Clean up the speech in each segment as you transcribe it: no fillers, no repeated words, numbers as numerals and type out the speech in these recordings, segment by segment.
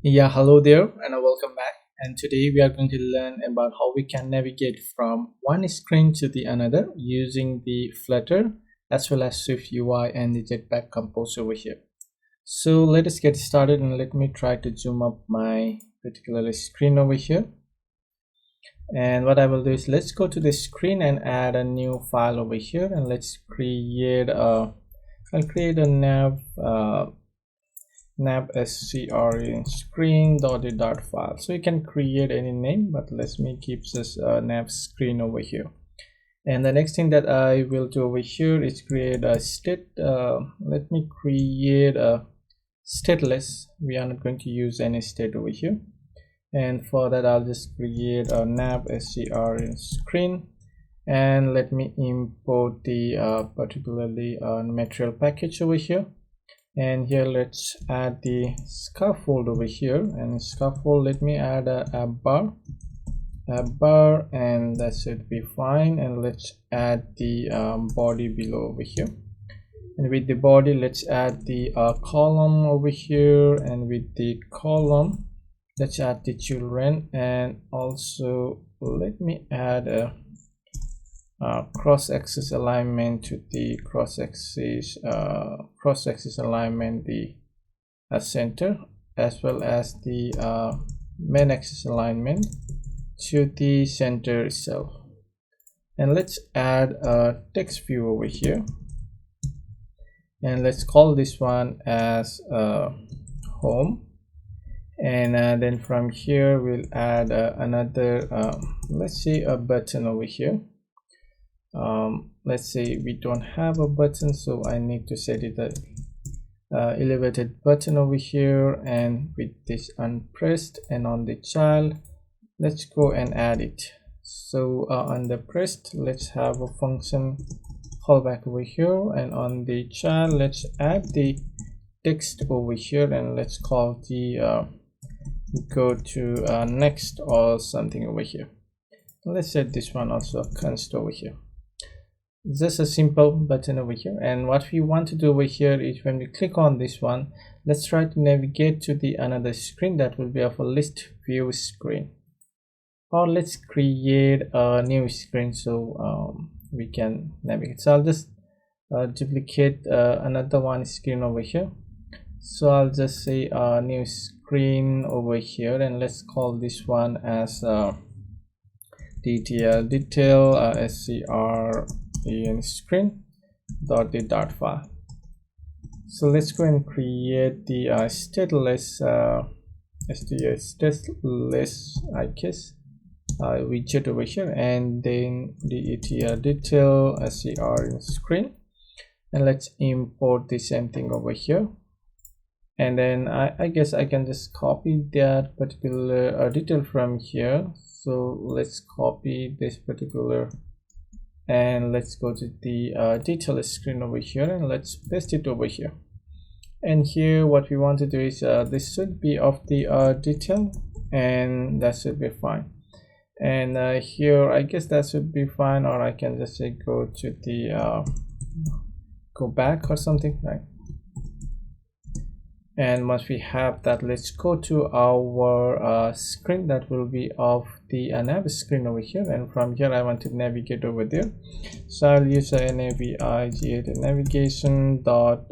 Yeah, hello there and welcome back. And today we are going to learn about how we can navigate from one screen to the another using the Flutter as well as Swift UI and the Jetpack Compose over here. So let us get started and let me try to zoom up my particular screen over here. And what I will do is let's go to the screen and add a new file over here, and let's create a I'll create a nav screen screen dot file. So you can create any name, but let me keep this nav screen over here. And the next thing that I will do over here is create a state. Let me create a stateless. We are not going to use any state over here, and for that I'll just create a nav screen, and let me import the particularly material package over here. And here let's add the scaffold over here, and scaffold let me add a bar, and that should be fine. And let's add the body below over here, and with the body let's add the column over here, and with the column let's add the children, and also let me add a cross-axis alignment to the cross-axis alignment, the center, as well as the main axis alignment to the center itself. And let's add a text view over here, and let's call this one as home. And then from here we'll add another let's say a button over here. Let's say we don't have a button, so I need to set it a elevated button over here, and with this unpressed, and on the child let's go and add it. So on the pressed let's have a function callback over here, and on the child let's add the text over here, and let's call the go to next or something over here. Let's set this one also a const over here. Just a simple button over here. And what we want to do over here is when we click on this one, let's try to navigate to the another screen that will be of a list view screen, or let's create a new screen so we can navigate. So I'll just duplicate another one screen over here. So I'll just say a new screen over here, and let's call this one as detail screen dot file. So let's go and create the stateless I guess widget over here, and then the detail screen, and let's import the same thing over here. And then I guess I can just copy that particular detail from here. So let's copy this particular, and let's go to the detail screen over here, and let's paste it over here. And here what we want to do is this should be of the detail, and that should be fine. And here I guess that should be fine, or I can just say go to the go back or something, right? And once we have that, let's go to our screen that will be of the nav screen over here, and from here I want to navigate over there. So I'll use a navigation dot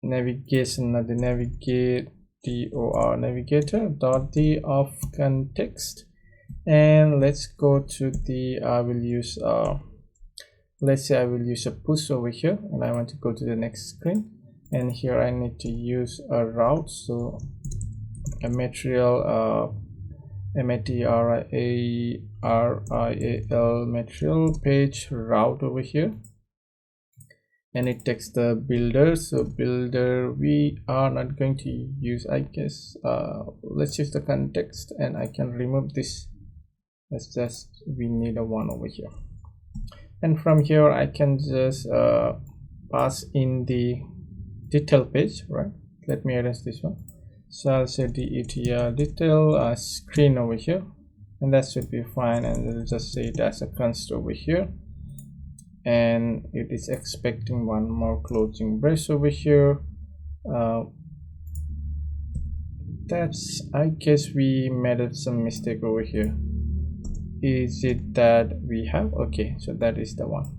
navigation, not the navigate dor navigator dot the of context, and let's go to the I will use let's say I will use a push over here, and I want to go to the next screen. And here I need to use a route, so a material material material page route over here, and it takes the builder. So builder we are not going to use, I guess let's use the context, and I can remove this. Let's just, we need a one over here, and from here I can just pass in the detail page, right? Let me erase this one. So I'll say the detail screen over here, and that should be fine. And we'll just say it as a const over here, and it is expecting one more closing brace over here. that's, I guess we made some mistake over here. Is it that we have? Okay, so that is the one.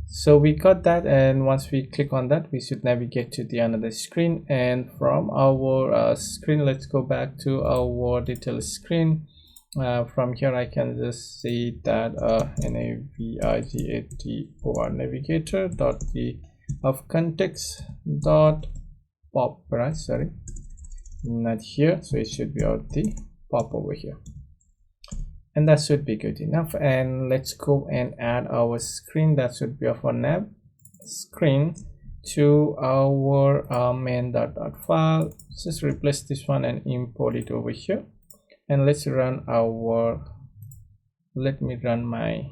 So we got that, and once we click on that, we should navigate to the another screen. And from our screen, let's go back to our detail screen. From here I can just see that navigator navigator dot the of context dot pop, right? Sorry, not here, so it should be out the pop over here, and that should be good enough. And let's go and add our screen. That should be of our nav screen to our main.dot file. Just replace this one and import it over here. And let's run our, let me run my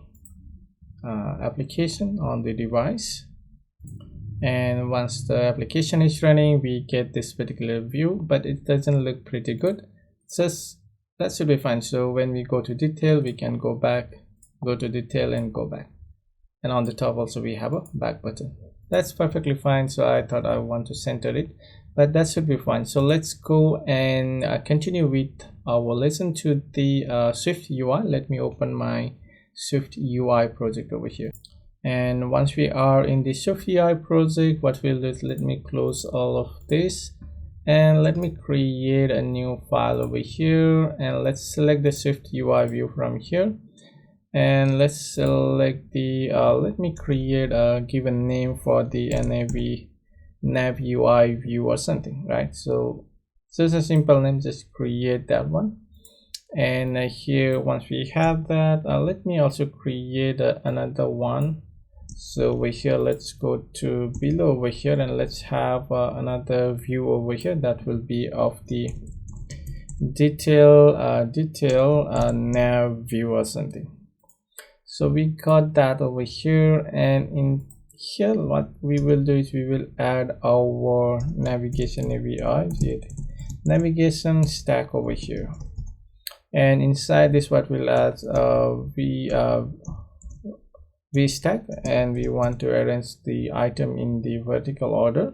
application on the device. And once the application is running, we get this particular view, but it doesn't look pretty good. Just that should be fine. So when we go to detail, we can go back, go to detail and go back. And on the top also we have a back button. That's perfectly fine. So I thought I want to center it, but that should be fine. So let's go and continue with our lesson to the Swift UI. Let me open my Swift UI project over here. And once we are in the Swift UI project, what we'll do is let me close all of this and let me create a new file over here. And let's select the Swift UI view from here. And let's select the, let me create a given name for the nav UI view or something, right? So just a simple name, just create that one. And here, once we have that, let me also create another one. So over here, let's go to below over here and let's have another view over here that will be of the detail nav view or something. So we got that over here, and in here what we will do is we will add our navigation navigation stack over here. And inside this, what we'll add, v stack, and we want to arrange the item in the vertical order.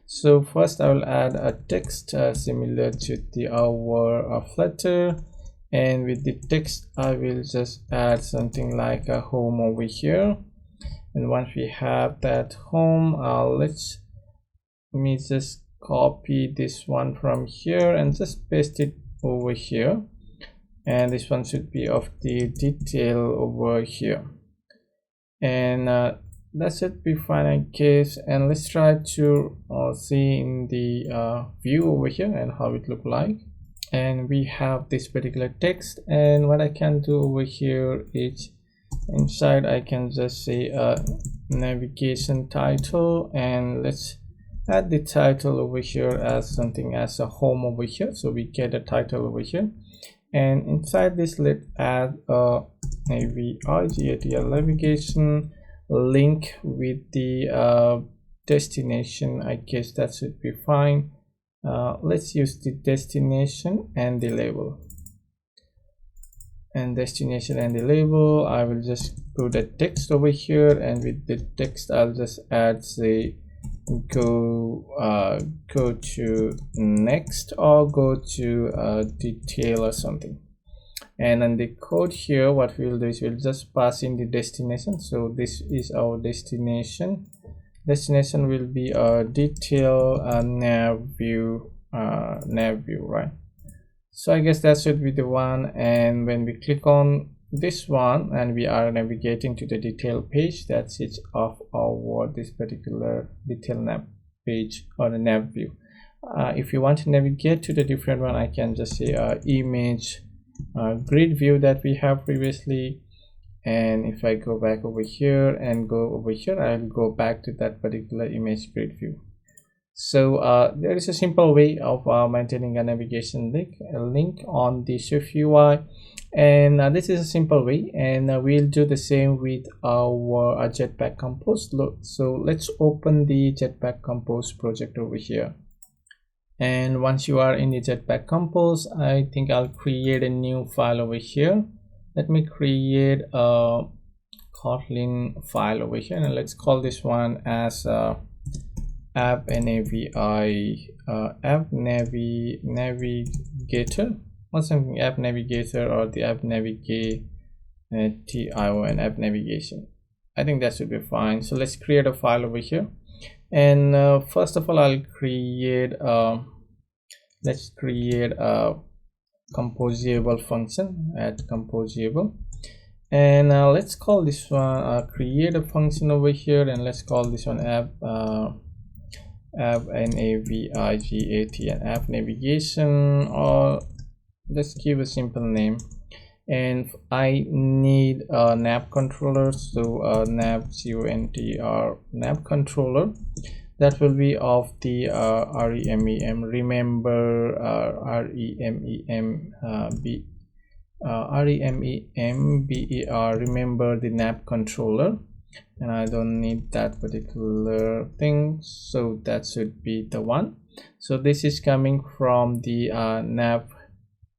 So first I will add a text similar to our Flutter, and with the text I will just add something like a home over here. And once we have that home, let me just copy this one from here and just paste it over here. And this one should be of the detail over here. And that should be fine, I guess. And let's try to see in the view over here and how it look like. And we have this particular text, and what I can do over here is inside I can just say navigation title, and let's add the title over here as something as a home over here. So we get a title over here, and inside this let's add a navigation link with the destination. I guess that should be fine. Let's use the destination and the label. And destination and the label, I will just put the text over here, and with the text I'll just add say go to next or go to detail or something. And then the code here, what we'll do is we'll just pass in the destination. So this is our destination. Destination will be a detail nav view, right? So I guess that should be the one. And when we click on this one and we are navigating to the detail page, that's it of our this particular detail nav page or the nav view. If you want to navigate to the different one, I can just say image grid view that we have previously. And if I go back over here and go over here, I'll go back to that particular image grid view. So there is a simple way of maintaining a navigation link on the Swift UI, and this is a simple way, and we'll do the same with our Jetpack Compose. So let's open the Jetpack Compose project over here. And once you are in the Jetpack Compose, I think I'll create a new file over here. Let me create a Kotlin file over here, and let's call this one as app navi app navigator or something, app navigator, or the app navigate TION app navigation. I think that should be fine. So let's create a file over here, and first of all I'll create let's create a composable function at composable, and let's call this one create a function over here, and let's call this one app navigat and app navigation, or let's give a simple name. And I need a nav controller, so nav contr nav controller that will be of the REMEM. Remember REMEMBER, remember the nav controller, and I don't need that particular thing, so that should be the one. So this is coming from the nav.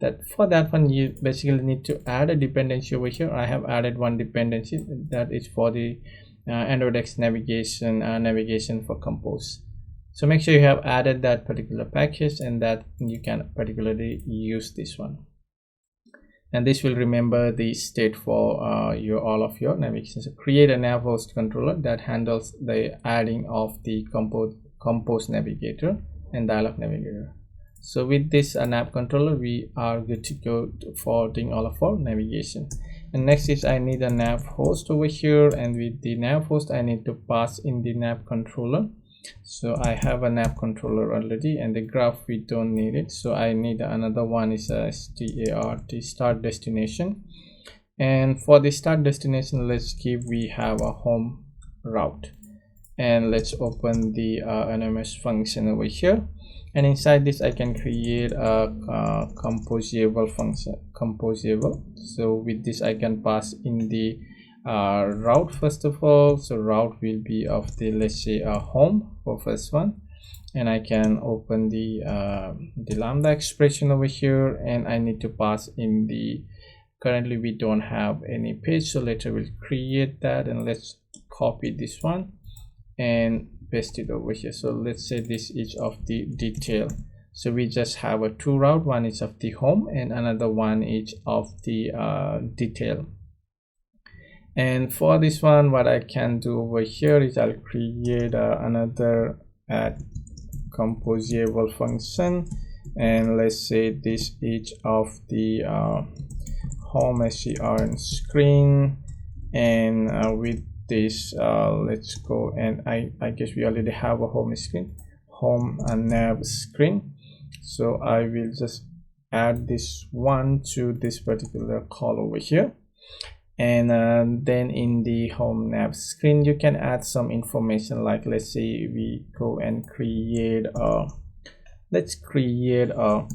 That for that one you basically need to add a dependency over here. I have added one dependency that is for the Android X navigation for Compose. So make sure you have added that particular package, and that you can particularly use this one, and this will remember the state for all of your navigation. So create a nav host controller that handles the adding of the Compose navigator and dialog navigator. So with this nav controller we are good to go for doing all of our navigation. And next is I need a nav host over here, and with the nav host I need to pass in the nav controller. So I have a nav controller already, and the graph we don't need it, so I need another one, is a start destination. And for the start destination, let's give we have a home route, and let's open the anonymous function over here. And inside this I can create a composable function, composable. So with this I can pass in the route first of all. So route will be of the, let's say, a home for first one, and I can open the lambda expression over here, and I need to pass in the, currently we don't have any page, so later we'll create that. And let's copy this one and paste it over here. So let's say this is of the detail. So we just have a two route, one is of the home and another one is of the detail. And for this one, what I can do over here is I'll create another add composable function, and let's say this is of the home screen screen. And with this let's go, and I guess we already have a home screen, home and nav screen. So I will just add this one to this particular call over here. And then in the home nav screen you can add some information, like let's say we go and create a, let's create a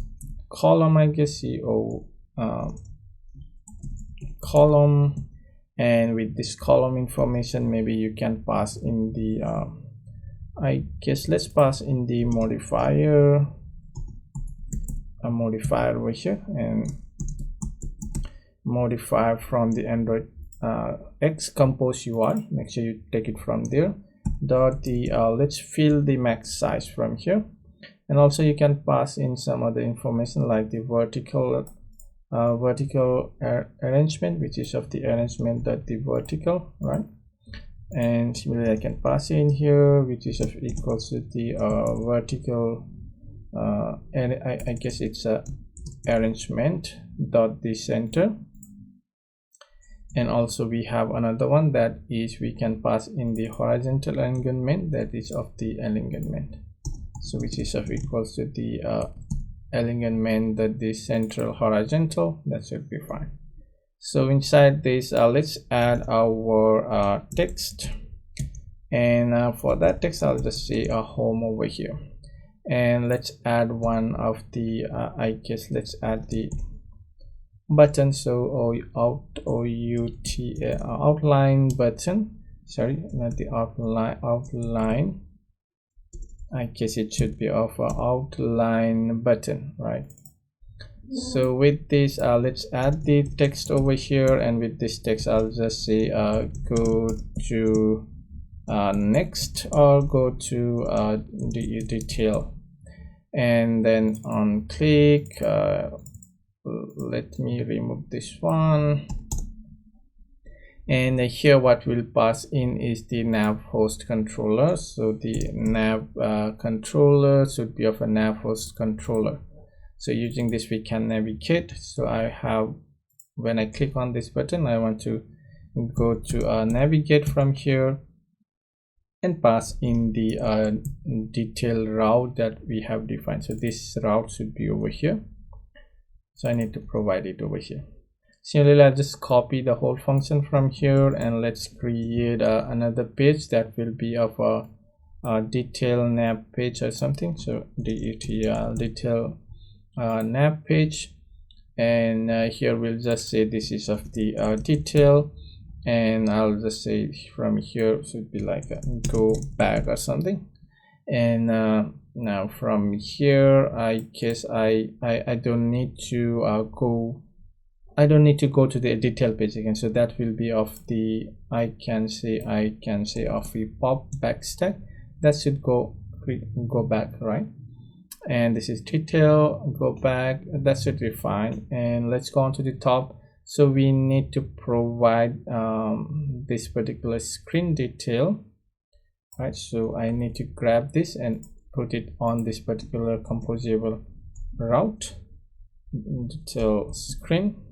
column, I guess, column. And with this column information, maybe you can pass in the I guess let's pass in the modifier, a modifier over here, and modifier from the Android X Compose UI. Make sure you take it from there. Dot the let's fill the max size from here, and also you can pass in some other information like the vertical arrangement, which is of the arrangement that the vertical, right? And similarly I can pass in here, which is of equals to the vertical and I guess it's a arrangement dot the center. And also we have another one that is we can pass in the horizontal alignment, that is of the alignment, so which is of equals to the alignment that the central horizontal. That should be fine. So inside this let's add our text, and for that text I'll just say a home over here, and let's add one of the I guess let's add the button. So outline button, sorry, not the outline, I guess it should be of outline button, right? So with this let's add the text over here, and with this text I'll just say go to next, or go to the detail, and then on click, let me remove this one, and here what will pass in is the nav host controller. So the nav controller should be of a nav host controller. So using this we can navigate. So I have, when I click on this button, I want to go to navigate from here and pass in the detailed route that we have defined. So this route should be over here, so I need to provide it over here. Similarly, I'll just copy the whole function from here, and let's create another page that will be of a detail nav page or something. So detail nav page, and here we'll just say this is of the detail, and I'll just say from here should be like a go back or something. And now from here, I guess I don't need to go to the detail page again. So that will be of the I can say of the pop back stack. That should go back, right? And this is detail, go back, that should be fine. And let's go on to the top. So we need to provide this particular screen detail, right? So I need to grab this and put it on this particular composable route, detail screen.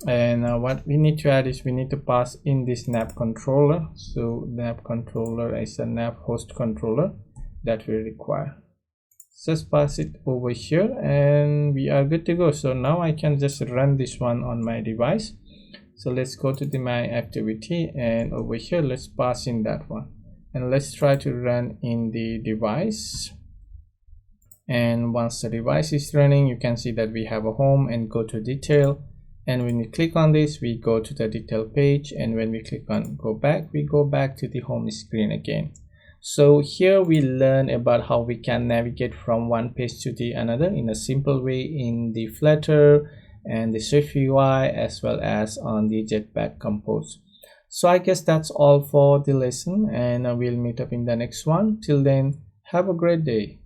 And what we need to add is we need to pass in this nav controller. So nav controller is a nav host controller that we require. Just pass it over here and we are good to go. So now I can just run this one on my device. So let's go to my activity, and over here let's pass in that one, and let's try to run in the device. And once the device is running, you can see that we have a home, and go to detail, and when we click on this we go to the detail page, and when we click on go back, we go back to the home screen again. So here we learn about how we can navigate from one page to the another in a simple way in the Flutter and the Swift UI, as well as on the Jetpack Compose. So I guess that's all for the lesson, and we'll meet up in the next one. Till then, have a great day.